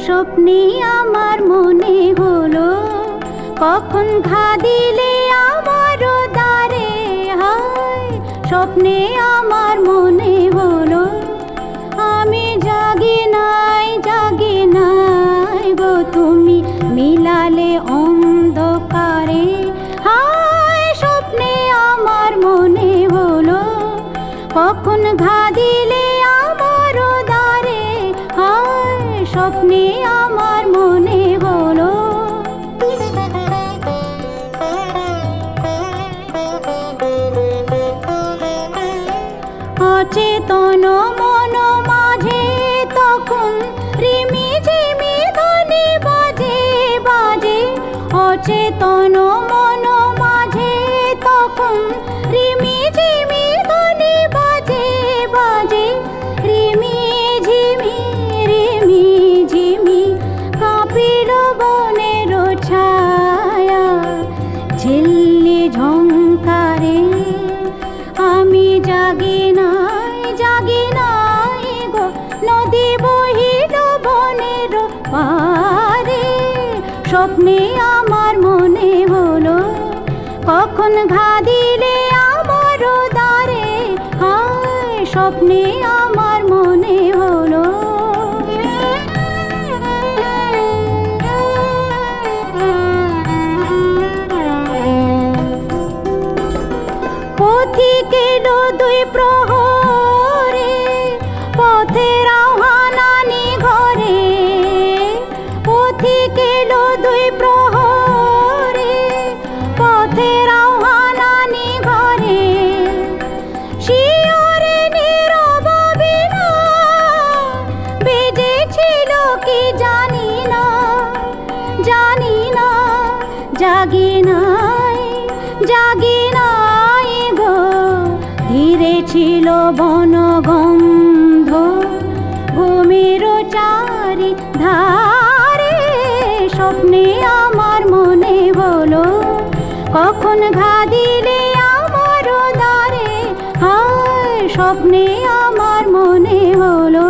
স্বপ্নে আমার মনে হলো কখন ঘা দিলে আমার দ্বারে, হায় স্বপ্নে আমার মনে হলো আমি জাগি নাই গো তুমি মিলালে অন্ধকারে, হায় স্বপ্নে আমার মনে হলো কখন ঘা দিলে আমার দ্বারে, হায় স্বপ্নে আমার মনে হলো। অচেতন মন মাঝে তখন রিমি ঝিমি ধ্বনি বাজে বাজে, অচেতন মন মাঝে তখন রিমি ঝিমি ধ্বনি বাজে বাজে, রিমি ঝিমি কাঁপিল বনের ছায়া ঝিল্লি ঝংকারে, আমি জাগি নাই গো নদী বহিল বনের পারে, স্বপ্নে আমার মনে হলো কখন ঘা দিলে আমার দ্বারে, হায় স্বপ্নে আমার মনে হলো। পথিক এলো দুই প্রহরে পথের আহ্বানানি ঘরে, পথিক এলো দুই প্রহরে পথের আহ্বানানি ঘরে, শিয়রে নীরব বিনা বেজেছিল কি জানি না জাগি নাই গো ধীরে ছিল বনগন্ধ ভূমির চারি ধারে, স্বপ্নে আমার মনে হলো কখন ঘা দিলে আমার দ্বারে, হায় স্বপ্নে আমার মনে হলো।